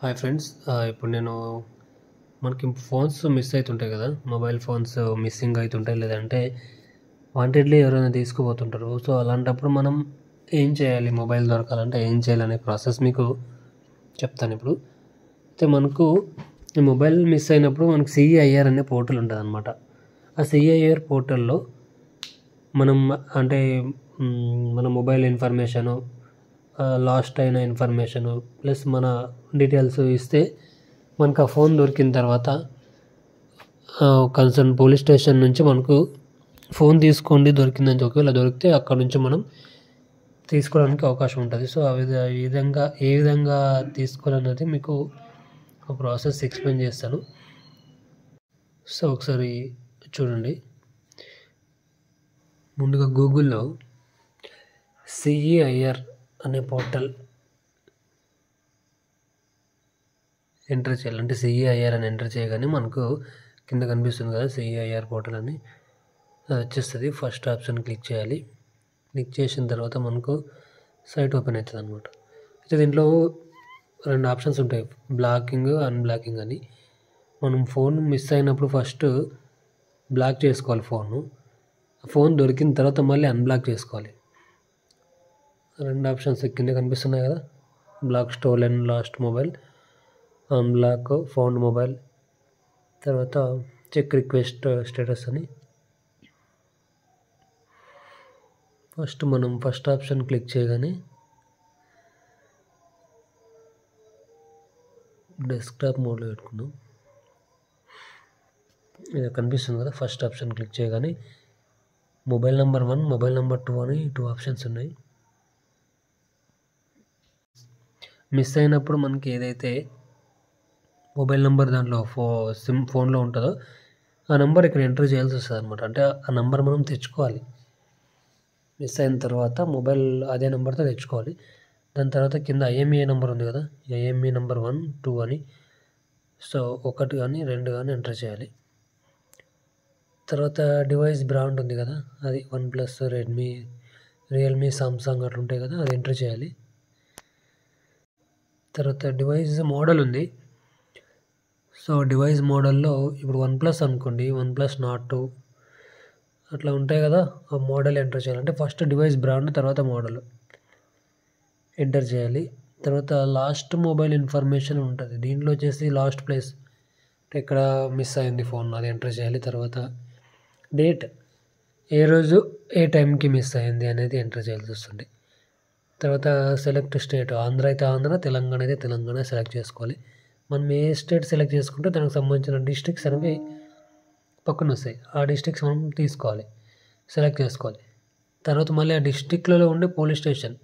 Hi friends. ఇప్పుడు నేను మనకి ఫోన్స్ మిస్ అవుతుంటాయి కదా, మొబైల్ ఫోన్స్ మిస్సింగ్ అవుతుంటాయి, లేదంటే వాంటెడ్లీ ఎవరైనా తీసుకుపోతుంటారు. సో అలాంటప్పుడు మనం ఏం చేయాలి, మొబైల్ దొరకాలంటే ఏం చేయాలనే ప్రాసెస్ మీకు చెప్తాను ఇప్పుడు. అయితే మనకు ఈ మొబైల్ మిస్ అయినప్పుడు మనకు సిఈఐఆర్ అనే పోర్టల్ ఉంటుంది అనమాట. ఆ సిఈఐఆర్ పోర్టల్లో మనం అంటే మన మొబైల్ ఇన్ఫర్మేషను, లాస్ట్ అయిన ఇన్ఫర్మేషను ప్లస్ మన డీటెయిల్స్ ఇస్తే మనకు ఆ ఫోన్ దొరికిన తర్వాత కన్సర్న్ పోలీస్ స్టేషన్ నుంచి మనకు ఫోన్ తీసుకోండి దొరికిందని, ఒకవేళ దొరికితే అక్కడ నుంచి మనం తీసుకోవడానికి అవకాశం ఉంటుంది. సో ఏ విధంగా తీసుకోవాలన్నది మీకు ప్రాసెస్ ఎక్స్ప్లెయిన్ చేస్తాను. సో ఒకసారి చూడండి. ముందుగా గూగుల్లో సిఈఐఆర్ అనే పోర్టల్ ఎంటర్ చేయాలి. అంటే సిఈఐఆర్ అని ఎంటర్ చేయగానే మనకు కింద కనిపిస్తుంది కదా సిఈఐఆర్ పోర్టల్ అని, అది వచ్చేస్తుంది. ఫస్ట్ ఆప్షన్ క్లిక్ చేయాలి. క్లిక్ చేసిన తర్వాత మనకు సైట్ ఓపెన్ అవుతుంది అనమాట. అయితే దీంట్లో 2 ఆప్షన్స్ ఉంటాయి, బ్లాకింగ్, అన్బ్లాకింగ్ అని. మనం ఫోన్ మిస్ అయినప్పుడు ఫస్ట్ బ్లాక్ చేసుకోవాలి ఫోన్ దొరికిన తర్వాత మళ్ళీ అన్బ్లాక్ చేసుకోవాలి. 2 ఆప్షన్స్ కింద కనిపిస్తున్నాయి కదా, block stolen lost mobile, unblock found mobile, తర్వాత చెక్ రిక్వెస్ట్ స్టేటస్ అని. మనం ఫస్ట్ ఆప్షన్ క్లిక్ చేయగానే డెస్క్టాప్ మోడ్లో పెట్టుకున్నాం. ఇది కనిపిస్తుంది కదా, ఫస్ట్ ఆప్షన్ క్లిక్ చేయగానే మొబైల్ నెంబర్ 1, మొబైల్ నెంబర్ 2 అని 2 ఆప్షన్స్ ఉన్నాయి. మిస్ అయినప్పుడు మనకి ఏదైతే మొబైల్ నెంబర్ దాంట్లో ఫోన్లో ఉంటుందో ఆ నెంబర్ ఇక్కడ ఎంటర్ చేయాల్సి వస్తుంది అనమాట. అంటే ఆ నెంబర్ మనం తెచ్చుకోవాలి. మిస్ అయిన తర్వాత మొబైల్ అదే నెంబర్తో తెచ్చుకోవాలి. దాని తర్వాత కింద ఐఎంఈఐ నెంబర్ ఉంది కదా, ఐఎంఈఐ నెంబర్ 1, 2 అని. సో 1 కానీ 2 కానీ ఎంటర్ చేయాలి. తర్వాత డివైస్ బ్రాండ్ ఉంది కదా, అది OnePlus, రెడ్మీ, రియల్మీ, సామ్సంగ్ అట్లా ఉంటాయి కదా, అది ఎంటర్ చేయాలి. తర్వాత డివైస్ మోడల్ ఉంది. సో డివైస్ మోడల్లో ఇప్పుడు OnePlus అనుకోండి, OnePlus Nord 2 అట్లా ఉంటాయి కదా, ఆ మోడల్ ఎంటర్ చేయాలంటే ఫస్ట్ డివైస్ బ్రాండ్ తర్వాత మోడల్ ఎంటర్ చేయాలి. తర్వాత లాస్ట్ మొబైల్ ఇన్ఫర్మేషన్ ఉంటుంది, దీంట్లో వచ్చేసి లాస్ట్ ప్లేస్ ఎక్కడ మిస్ అయింది ఫోన్ అది ఎంటర్ చేయాలి. తర్వాత డేట్, ఏ రోజు ఏ టైంకి మిస్ అయింది అనేది ఎంటర్ చేయాల్సి వస్తుంది. తర్వాత సెలెక్ట్ స్టేట్, ఆంధ్ర అయితే ఆంధ్ర, తెలంగాణ అయితే తెలంగాణ సెలెక్ట్ చేసుకోవాలి. మనం ఏ స్టేట్ సెలెక్ట్ చేసుకుంటే దానికి సంబంధించిన డిస్ట్రిక్ట్స్ అనేవి పక్కన వస్తాయి, ఆ డిస్ట్రిక్ట్స్ మనం తీసుకోవాలి, సెలెక్ట్ చేసుకోవాలి. తర్వాత మళ్ళీ ఆ డిస్ట్రిక్ట్లలో ఉండే పోలీస్ స్టేషన్,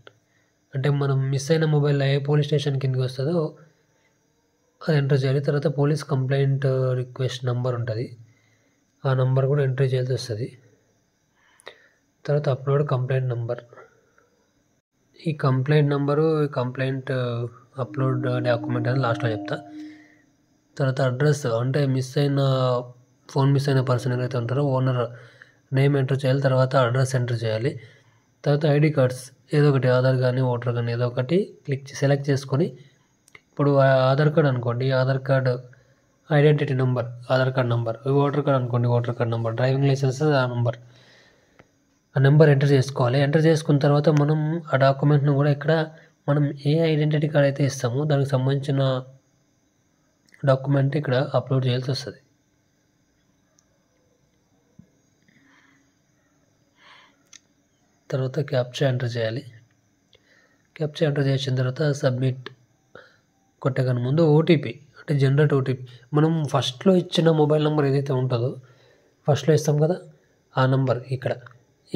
అంటే మనం మిస్ అయిన మొబైల్ ఏ పోలీస్ స్టేషన్ కిందకి వస్తుందో అది ఎంటర్ చేయాలి. తర్వాత పోలీస్ కంప్లైంట్ రిక్వెస్ట్ నెంబర్ ఉంటుంది, ఆ నెంబర్ కూడా ఎంటర్ చేయాల్సి వస్తుంది. తర్వాత అప్లోడ్ కంప్లైంట్ నెంబర్, ఈ complaint number, complaint upload document అని లాస్ట్లో చెప్తా. తర్వాత అడ్రస్, అంటే ఫోన్ మిస్ అయిన పర్సన్ ఎవరైతే ఉంటారో ఓనర్ నేమ్ ఎంటర్ చేయాలి, తర్వాత అడ్రస్ ఎంటర్ చేయాలి. తర్వాత ఐడి కార్డ్స్ ఏదో ఒకటి, ఆధార్ కానీ ఓటర్ కానీ ఏదో ఒకటి సెలెక్ట్ చేసుకొని, ఇప్పుడు ఆధార్ కార్డ్ అనుకోండి, Aadhaar card identity number, Aadhaar card number, voter card అనుకోండి, voter card number, driving licence ఆ నెంబర్ ఎంటర్ చేసుకోవాలి. ఎంటర్ చేసుకున్న తర్వాత మనం ఆ డాక్యుమెంట్ను కూడా ఇక్కడ మనం ఏ ఐడెంటిటీ కార్డ్ అయితే ఇస్తామో దానికి సంబంధించిన డాక్యుమెంట్ ఇక్కడ అప్లోడ్ చేయాల్సి వస్తుంది. తర్వాత క్యాప్చా ఎంటర్ చేయాలి. క్యాప్చా ఎంటర్ చేసిన తర్వాత సబ్మిట్ కొట్టగానే ముందు ఓటీపీ, అంటే జనరేట్ ఓటీపీ, మనం ఫస్ట్లో ఇచ్చిన మొబైల్ నెంబర్ ఏదైతే ఉంటుందో ఫస్ట్లో ఇస్తాం కదా, ఆ నెంబర్ ఇక్కడ,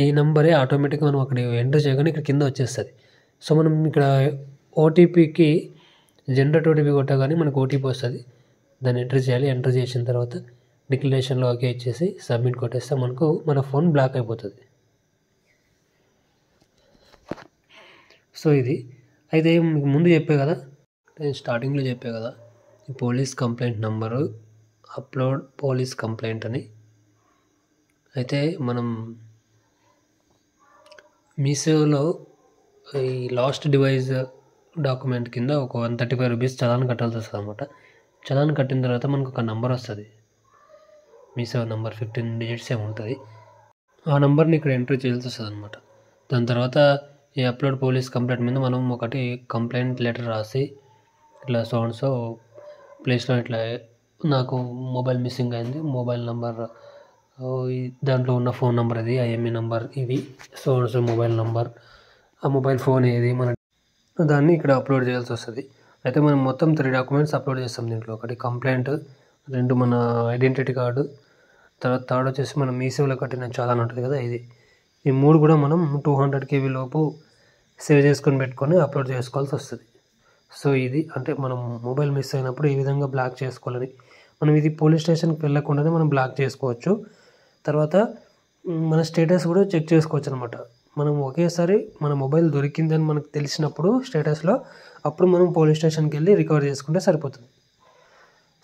ఈ నెంబరే ఆటోమేటిక్గా మనం అక్కడ ఎంటర్ చేయగానే ఇక్కడ కింద వచ్చేస్తుంది. సో మనం ఇక్కడ ఓటీపీకి జనరేట్ ఓటీపీ కొట్టగానే మనకు ఓటీపీ వస్తుంది, దాన్ని ఎంటర్ చేయాలి. ఎంటర్ చేసిన తర్వాత డిక్లరేషన్లో ఓకే ఇచ్చేసి సబ్మిట్ కొట్టేస్తే మనకు మన ఫోన్ బ్లాక్ అయిపోతుంది. సో ఇది అయితే మీకు ముందు చెప్పే కదా, నేను స్టార్టింగ్లో చెప్పే కదా, ఈ police complaint number upload police complaint అని. అయితే మనం మీషోలో ఈ లాస్ట్ డివైస్ డాక్యుమెంట్ కింద ఒక 135 రూపీస్ చలాన్ కట్టాల్సి వస్తుంది అనమాట. చలాన్ కట్టిన తర్వాత మనకు ఒక నెంబర్ వస్తుంది, మీ సేవ నెంబర్ 15 డిజిట్స్ ఏమి ఉంటుంది. ఆ నెంబర్ని ఇక్కడ ఎంట్రీ చేయాల్సి వస్తుంది అనమాట. దాని తర్వాత ఈ అప్లోడ్ పోలీస్ కంప్లైంట్ మీద మనం ఒకటి కంప్లైంట్ లెటర్ రాసి ఇట్లా సో ప్లేస్లో ఇట్లా నాకు మొబైల్ మిస్సింగ్ అయింది, మొబైల్ నెంబర్ దాంట్లో ఉన్న ఫోన్ నెంబర్ ఇది, ఐఎంఈ నెంబర్ ఇది, సో మొబైల్ నెంబర్, ఆ మొబైల్ ఫోన్ ఏది, మన దాన్ని ఇక్కడ అప్లోడ్ చేయాల్సి వస్తుంది. అయితే మనం మొత్తం 3 డాక్యుమెంట్స్ అప్లోడ్ చేస్తాం దీంట్లో. ఒకటి కంప్లైంట్, 2 మన ఐడెంటిటీ కార్డు, తర్వాత థర్డ్ వచ్చేసి మనం మీ సేవలో కట్టిన చలాన్ ఉంటుంది కదా ఇది. ఈ 3 కూడా మనం 200 KB లోపు సేవ్ చేసుకొని పెట్టుకొని అప్లోడ్ చేసుకోవాల్సి వస్తుంది. సో ఇది అంటే మనం మొబైల్ మిస్ అయినప్పుడు ఈ విధంగా బ్లాక్ చేసుకోవాలని, మనం ఇది పోలీస్ స్టేషన్కి వెళ్ళకుండానే మనం బ్లాక్ చేసుకోవచ్చు. తర్వాత మన స్టేటస్ కూడా చెక్ చేసుకోవచ్చు అనమాట. మనం ఒకేసారి మన మొబైల్ దొరికిందని మనకు తెలిసినప్పుడు స్టేటస్లో, అప్పుడు మనం పోలీస్ స్టేషన్కి వెళ్ళి రికవర్ చేసుకుంటే సరిపోతుంది.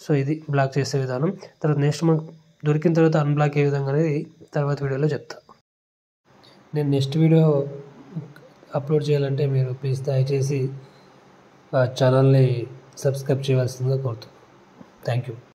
సో ఇది బ్లాక్ చేసే విధానం. తర్వాత నెక్స్ట్ మనకు దొరికిన తర్వాత అన్బ్లాక్ ఏ విధంగా అనేది తర్వాత వీడియోలో చెప్తా. నేను నెక్స్ట్ వీడియో అప్లోడ్ చేయాలంటే మీరు ప్లీజ్ దయచేసి ఛానల్ని సబ్స్క్రైబ్ చేయవలసిందిగా కోరుతున్నాను. Thank you.